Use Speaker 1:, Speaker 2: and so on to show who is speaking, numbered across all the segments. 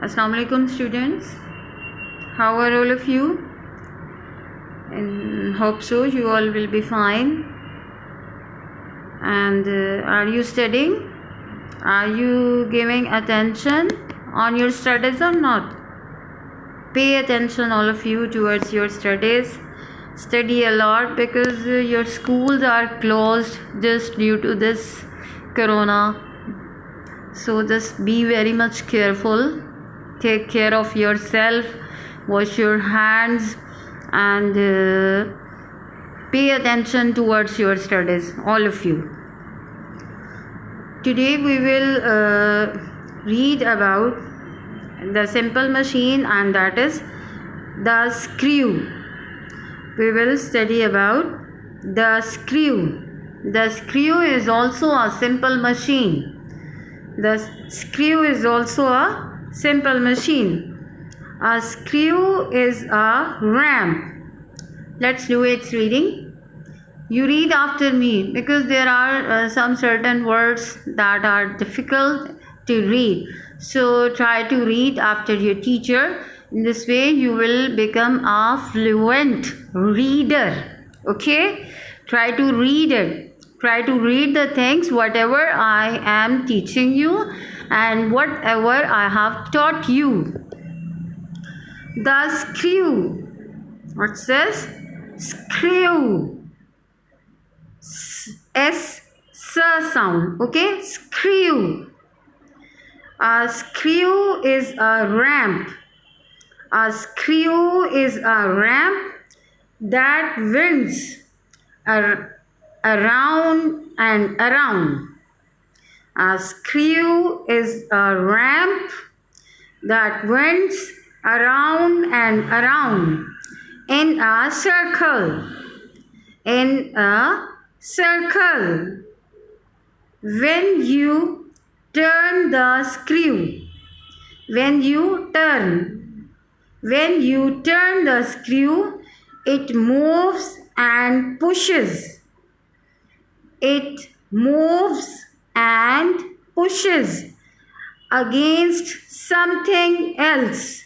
Speaker 1: Assalamu alaikum students. How are all of you? And hope so you all will be fine. And are you studying? Are you giving attention on your studies or not? Pay attention all of you towards your studies. Study a lot because your schools are closed just due to this corona. So just be very much careful. Take care of yourself. Wash your hands and pay attention towards your studies, all of you. Today we will read about the simple machine, and that is the screw. We will study about the screw. The screw is also a simple machine. The screw is also a simple machine. A screw is a ramp. Let's do its reading. You read after me because there are some certain words that are difficult to read. So try to read after your teacher. In this way you will become a fluent reader. Okay? Try to read it. Try to read the things whatever I am teaching you and whatever I have taught you. The screw. What's this? Screw. S sound. Okay? Screw. A screw is a ramp. A screw is a ramp that winds around and around. A screw is a ramp that winds around and around in a circle. In a circle. When you turn the screw, when you turn the screw, it moves and pushes. It moves and pushes against something else.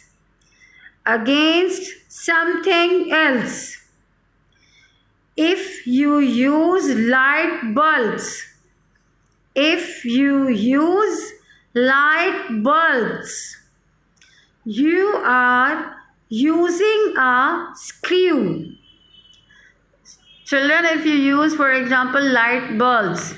Speaker 1: Against something else. If you use light bulbs, you are using a screw. Children, if you use, for example, light bulbs,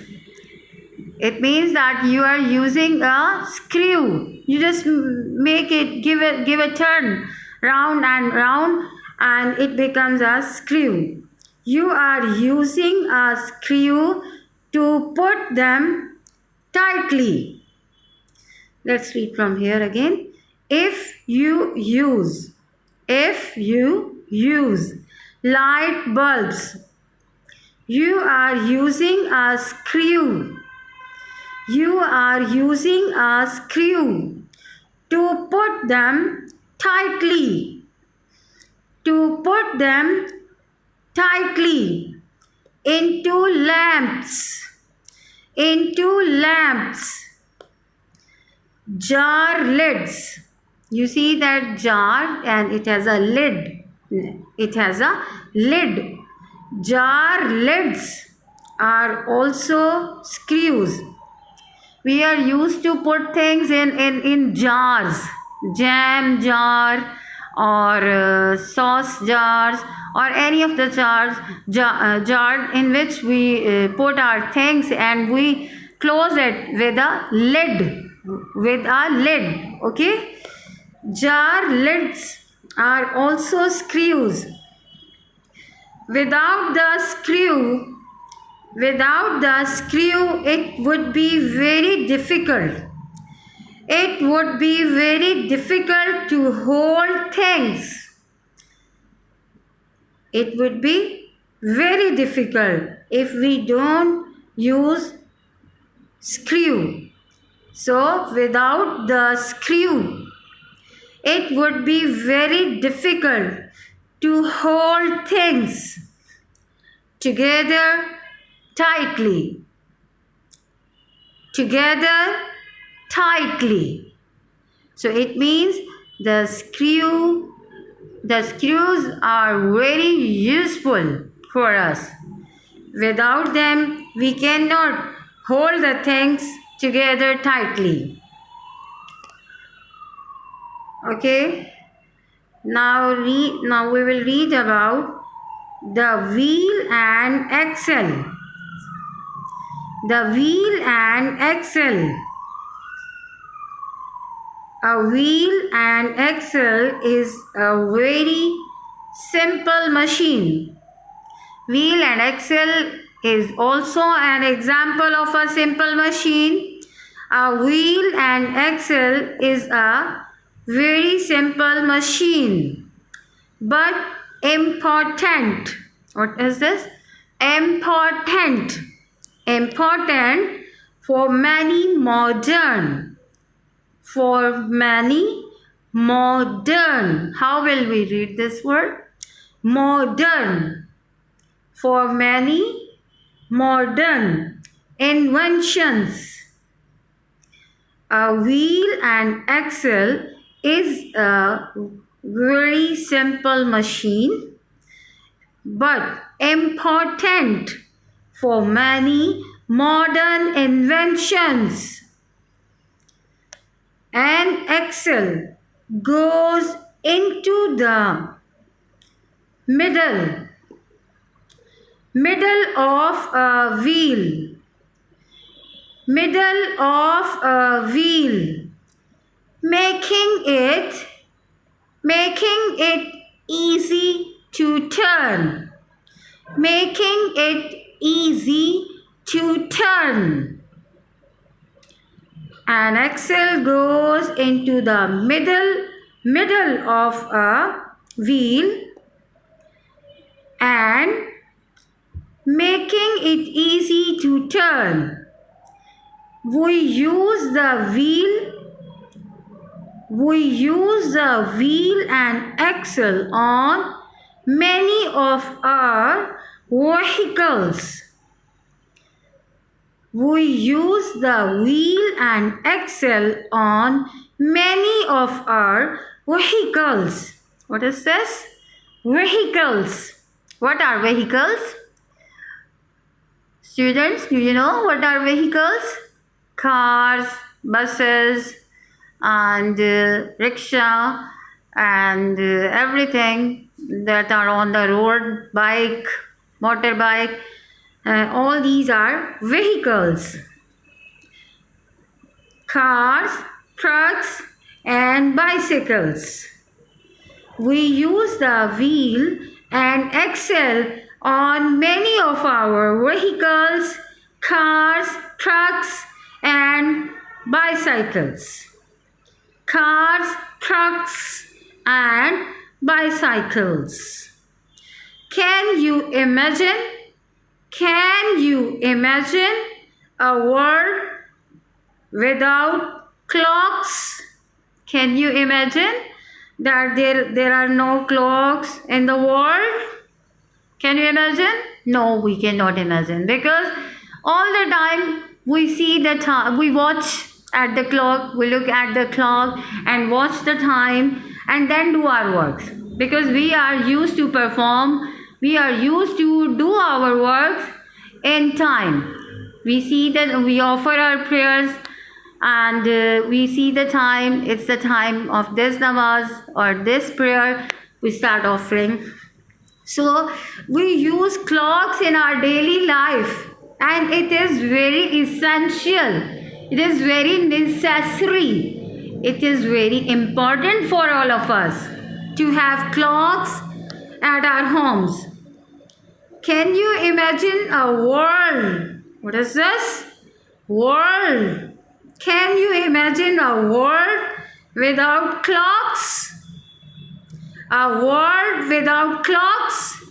Speaker 1: it means that you are using a screw. You just make it, give a turn round and round, and it becomes a screw. You are using a screw to put them tightly. Let's read from here again. If you use light bulbs, you are using a screw. You are using a screw to put them tightly. To put them tightly into lamps. Into lamps. Jar lids. You see that jar and it has a lid. It has a lid. Jar lids are also screws. We are used to put things in jars. Jam jar or sauce jars or any of the jar in which we put our things, and we close it with a lid. Okay? Jar lids are also screws. Without the screw, it would be very difficult. It would be very difficult to hold things. It would be very difficult if we don't use screw. So, without the screw, it would be very difficult to hold things together tightly. Together tightly. So it means the screws are very useful for us. Without them, we cannot hold the things together tightly. Okay. Now we will read about the wheel and axle. The wheel and axle. A wheel and axle is a very simple machine. Wheel and axle is also an example of a simple machine. A wheel and axle is a very simple machine, but important. What is this? Important. Important for many modern. For many modern. How will we read this word? Modern. For many modern inventions. A wheel and axle is a very simple machine, but important for many modern inventions. An axle goes into the middle of a wheel. Middle of a wheel, making it easy to turn. Making it easy to turn. An axle goes into the middle of a wheel and making it easy to turn. We use the wheel and axle on many of our vehicles. We use the wheel and axle on many of our vehicles. What is this? Vehicles. What are vehicles? Students, do you know what are vehicles? Cars, buses, and rickshaw, and everything that are on the road, bike, motorbike. All these are vehicles. Cars, trucks, and bicycles. We use the wheel and axle on many of our vehicles, cars, trucks, and bicycles. Cars, trucks, and bicycles. Can you imagine a world without clocks? Can you imagine that there are no clocks in the world? Can you imagine? No, we cannot imagine, because all the time we see the time, we watch at the clock, we look at the clock and watch the time and then do our works, because we are used to perform, we are used to do our works in time. We see that we offer our prayers and we see the time, it's the time of this namaz or this prayer, we start offering. So we use clocks in our daily life, and it is very essential, it is very necessary, it is very important for all of us to have clocks at our homes. Can you imagine a world? What is this? World. Can you imagine a world without clocks? A world without clocks,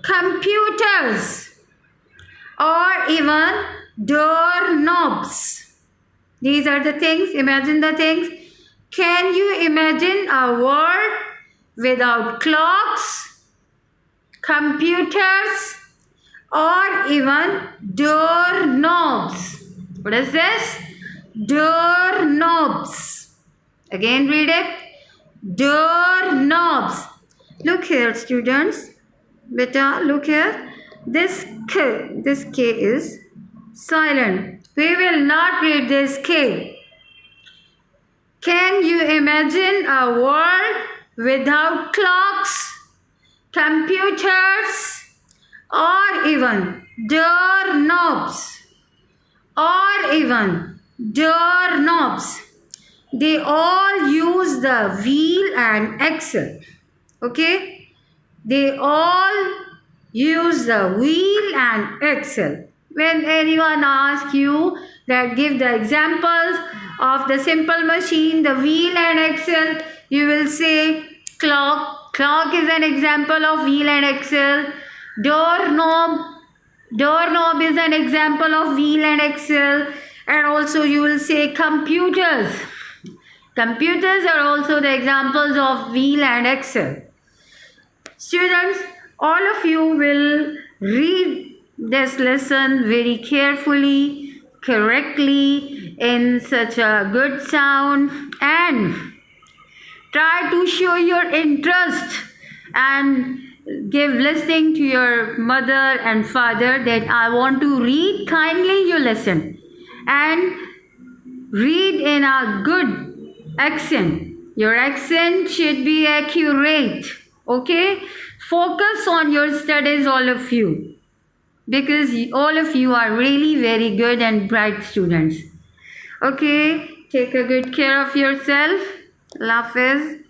Speaker 1: computers, or even doorknobs. These are the things, imagine the things. Can you imagine a world without clocks, computers, or even doorknobs? What is this? Doorknobs. Again read it. Doorknobs. Look here, students. Beta, look here. This K is silent. We will not read this K. Can you imagine a world without clocks, computers, or even doorknobs? They all use the wheel and axle. Okay? They all use the wheel and axle. When anyone asks you that give the examples of the simple machine, the wheel and axle, you will say clock. Clock is an example of wheel and axle. Doorknob is an example of wheel and axle. And also you will say computers. Computers are also the examples of wheel and axle. Students, all of you will read this lesson very carefully, correctly, in such a good sound, and try to show your interest and give listening to your mother and father that I want to read. Kindly you listen and read in a good accent. Your accent should be accurate. Okay? Focus on your studies, all of you, because all of you are really very good and bright students. Okay? Take a good care of yourself. Allah Hafiz.